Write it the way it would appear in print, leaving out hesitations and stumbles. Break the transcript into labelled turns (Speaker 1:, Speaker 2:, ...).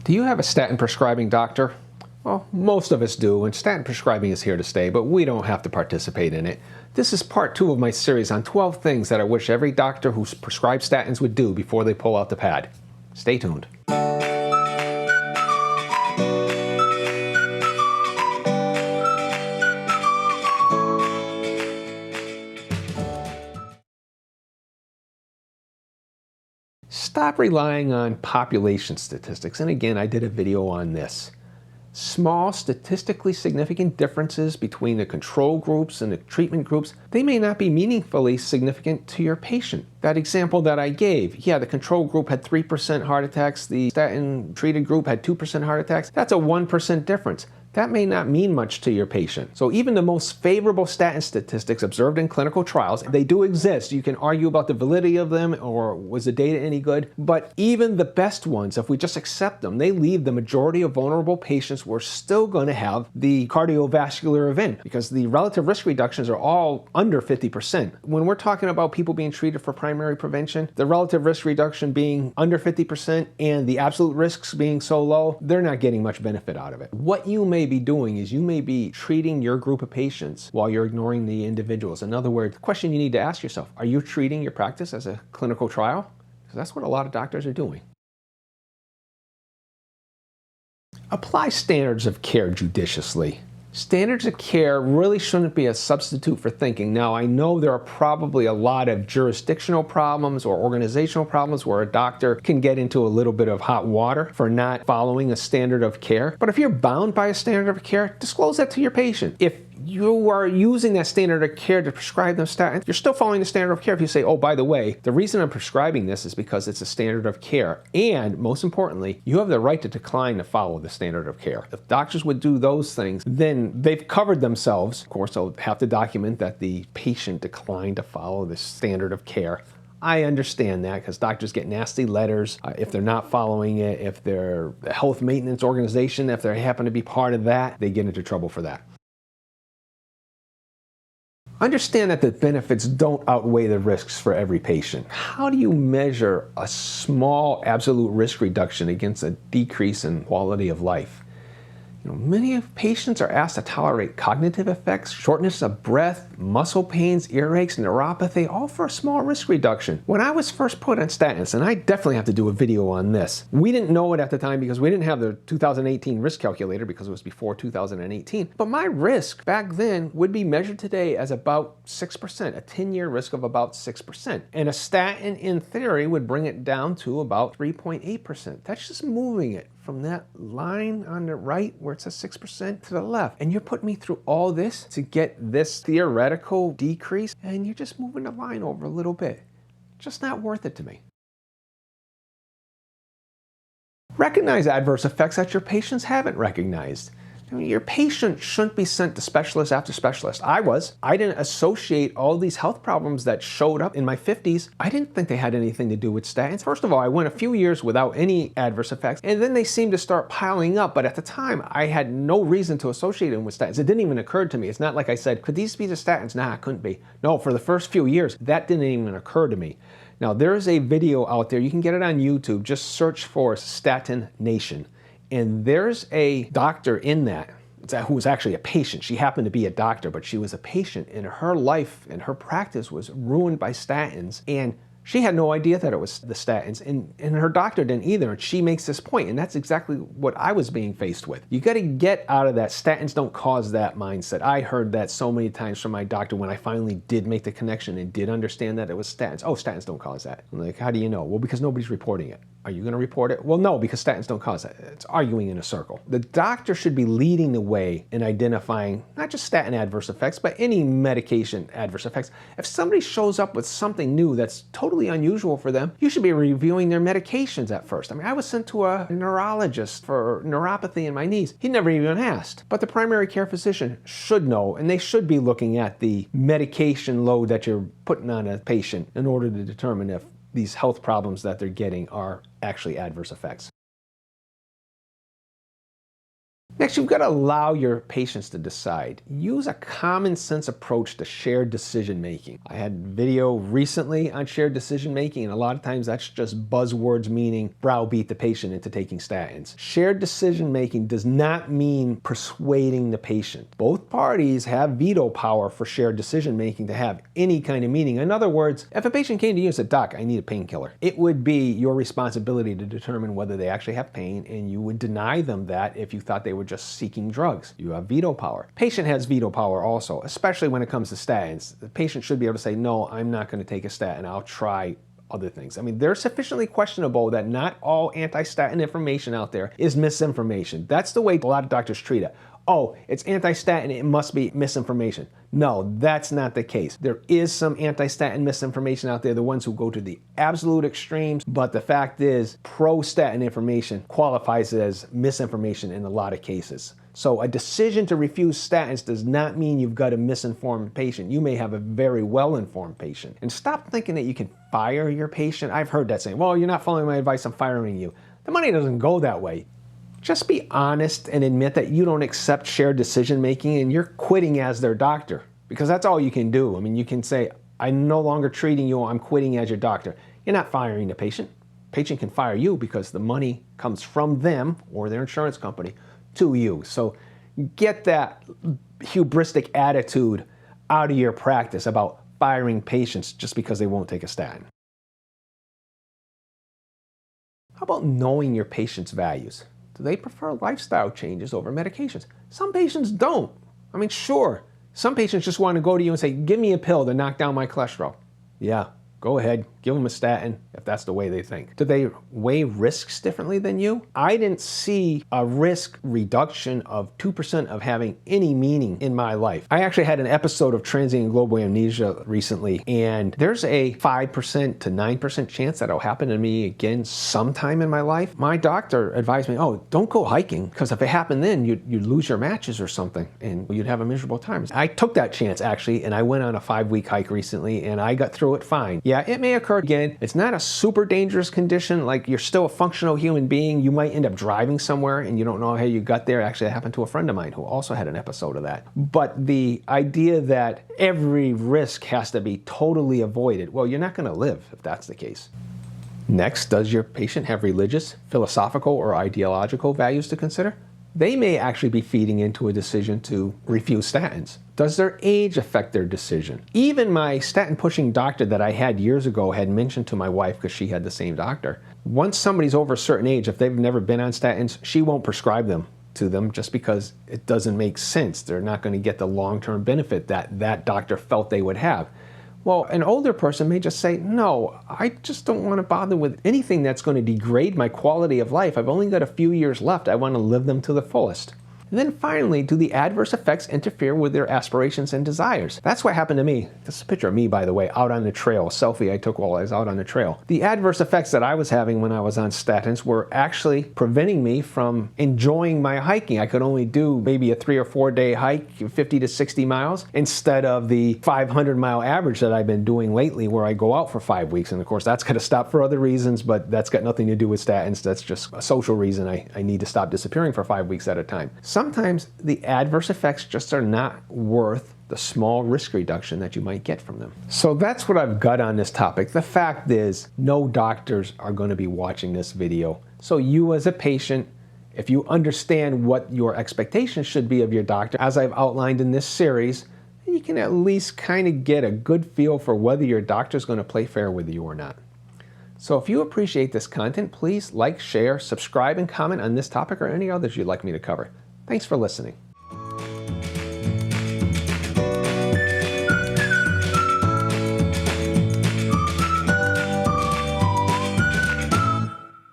Speaker 1: Do you have a statin prescribing doctor? Well, most of us do, and statin prescribing is here to stay, but we don't have to participate in it. This is part 2 of my series on 12 things that I wish every doctor who prescribes statins would do before they pull out the pad. Stay tuned. Stop relying on population statistics, and again, I did a video on this. Small, statistically significant differences between the control groups and the treatment groups, they may not be meaningfully significant to your patient. That example that I gave, yeah, the control group had 3% heart attacks, the statin-treated group had 2% heart attacks. That's a 1% difference. That may not mean much to your patient. So even the most favorable statin statistics observed in clinical trials, they do exist. You can argue about the validity of them or was the data any good, but even the best ones, if we just accept them, they leave the majority of vulnerable patients who are still going to have the cardiovascular event because the relative risk reductions are all under 50%. When we're talking about people being treated for primary prevention, the relative risk reduction being under 50% and the absolute risks being so low, they're not getting much benefit out of it. What you may be doing is you may be treating your group of patients while you're ignoring the individuals. In other words, the question you need to ask yourself, are you treating your practice as a clinical trial? Because that's what a lot of doctors are doing. Apply standards of care judiciously. Standards of care really shouldn't be a substitute for thinking. Now, I know there are probably a lot of jurisdictional problems or organizational problems where a doctor can get into a little bit of hot water for not following a standard of care. But if you're bound by a standard of care, disclose that to your patient. If you are using that standard of care to prescribe them statins, you're still following the standard of care if you say, oh, by the way, the reason I'm prescribing this is because it's a standard of care. And most importantly, you have the right to decline to follow the standard of care. If doctors would do those things, then they've covered themselves. Of course, they'll have to document that the patient declined to follow the standard of care. I understand that because doctors get nasty letters if they're not following it. If they're a health maintenance organization, if they happen to be part of that, they get into trouble for that. Understand that the benefits don't outweigh the risks for every patient. How do you measure a small absolute risk reduction against a decrease in quality of life? Many patients are asked to tolerate cognitive effects, shortness of breath, muscle pains, earaches, neuropathy, all for a small risk reduction. When I was first put on statins, and I definitely have to do a video on this, we didn't know it at the time because we didn't have the 2018 risk calculator because it was before 2018. But my risk back then would be measured today as about 6%, a 10-year risk of about 6%. And a statin, in theory, would bring it down to about 3.8%. That's just moving it from that line on the right where it says 6% to the left. And you're putting me through all this to get this theoretical decrease, and you're just moving the line over a little bit. Just not worth it to me. Recognize adverse effects that your patients haven't recognized. Your patient shouldn't be sent to specialist after specialist. I didn't associate all these health problems that showed up in my 50s. I didn't think they had anything to do with statins. First of all, I went a few years without any adverse effects, and then they seemed to start piling up. But at the time, I had no reason to associate them with statins. It didn't even occur to me. It's not like I said, could these be the statins? Nah, it couldn't be. No, for the first few years, that didn't even occur to me. Now, there is a video out there. You can get it on YouTube. Just search for Statin Nation. And there's a doctor in that who was actually a patient. She happened to be a doctor, but she was a patient, and her life and her practice was ruined by statins. And she had no idea that it was the statins, and her doctor didn't either. And she makes this point, and that's exactly what I was being faced with. You got to get out of that statins don't cause that mindset. I heard that so many times from my doctor when I finally did make the connection and did understand that it was statins. Oh, statins don't cause that. I'm like, how do you know? Well, because nobody's reporting it. Are you going to report it? Well, no, because statins don't cause that. It's arguing in a circle. The doctor should be leading the way in identifying not just statin adverse effects, but any medication adverse effects. If somebody shows up with something new that's totally unusual for them, you should be reviewing their medications at first. I mean, I was sent to a neurologist for neuropathy in my knees. He never even asked. But the primary care physician should know, and they should be looking at the medication load that you're putting on a patient in order to determine if these health problems that they're getting are actually adverse effects. Next, you've got to allow your patients to decide. Use a common sense approach to shared decision making. I had video recently on shared decision making, and a lot of times that's just buzzwords meaning browbeat the patient into taking statins. Shared decision making does not mean persuading the patient. Both parties have veto power for shared decision making to have any kind of meaning. In other words, if a patient came to you and said, "Doc, I need a painkiller," it would be your responsibility to determine whether they actually have pain, and you would deny them that if you thought they were just seeking drugs. You have veto power. Patient has veto power also, especially when it comes to statins. The patient should be able to say, "No, I'm not going to take a statin. I'll try other things." I mean, they're sufficiently questionable that not all anti-statin information out there is misinformation. That's the way a lot of doctors treat it. "Oh, it's anti-statin, it must be misinformation." No, that's not the case. There is some anti-statin misinformation out there, the ones who go to the absolute extremes, but the fact is, pro-statin information qualifies as misinformation in a lot of cases. So a decision to refuse statins does not mean you've got a misinformed patient. You may have a very well-informed patient. And stop thinking that you can fire your patient. I've heard that saying, "Well, you're not following my advice, I'm firing you." The money doesn't go that way. Just be honest and admit that you don't accept shared decision making and you're quitting as their doctor, because that's all you can do. I mean, you can say, "I'm no longer treating you, I'm quitting as your doctor." You're not firing the patient. Patient can fire you because the money comes from them or their insurance company to you. So get that hubristic attitude out of your practice about firing patients just because they won't take a statin. How about knowing your patient's values? Do they prefer lifestyle changes over medications? Some patients don't. I mean, sure, some patients just want to go to you and say, "Give me a pill to knock down my cholesterol." Yeah, go ahead, give them a statin if that's the way they think. Do they weigh risks differently than you? I didn't see a risk reduction of 2% of having any meaning in my life. I actually had an episode of transient global amnesia recently, and there's a 5% to 9% chance that it'll happen to me again sometime in my life. My doctor advised me, "Oh, don't go hiking, because if it happened then, you'd lose your matches or something, and you'd have a miserable time." I took that chance, actually, and I went on a 5-week hike recently, and I got through it fine. Yeah, it may occur again. It's not a super dangerous condition. Like, you're still a functional human being. You might end up driving somewhere and you don't know how you got there. Actually, it happened to a friend of mine who also had an episode of that. But the idea that every risk has to be totally avoided, well, you're not going to live if that's the case. Next, does your patient have religious, philosophical, or ideological values to consider? They may actually be feeding into a decision to refuse statins. Does their age affect their decision? Even my statin-pushing doctor that I had years ago had mentioned to my wife, because she had the same doctor, once somebody's over a certain age, if they've never been on statins, she won't prescribe them to them just because it doesn't make sense. They're not going to get the long-term benefit that that doctor felt they would have. Well, an older person may just say, "No, I just don't want to bother with anything that's going to degrade my quality of life. I've only got a few years left. I want to live them to the fullest." And then finally, do the adverse effects interfere with their aspirations and desires? That's what happened to me. This is a picture of me, by the way, out on the trail, a selfie I took while I was out on the trail. The adverse effects that I was having when I was on statins were actually preventing me from enjoying my hiking. I could only do maybe a 3 or 4 day hike, 50 to 60 miles, instead of the 500-mile average that I've been doing lately, where I go out for 5 weeks. And of course, that's got to stop for other reasons, but that's got nothing to do with statins. That's just a social reason. I need to stop disappearing for 5 weeks at a time. Sometimes the adverse effects just are not worth the small risk reduction that you might get from them. So that's what I've got on this topic. The fact is, no doctors are going to be watching this video. So you as a patient, if you understand what your expectations should be of your doctor, as I've outlined in this series, you can at least kind of get a good feel for whether your doctor is going to play fair with you or not. So if you appreciate this content, please like, share, subscribe, and comment on this topic or any others you'd like me to cover. Thanks for listening.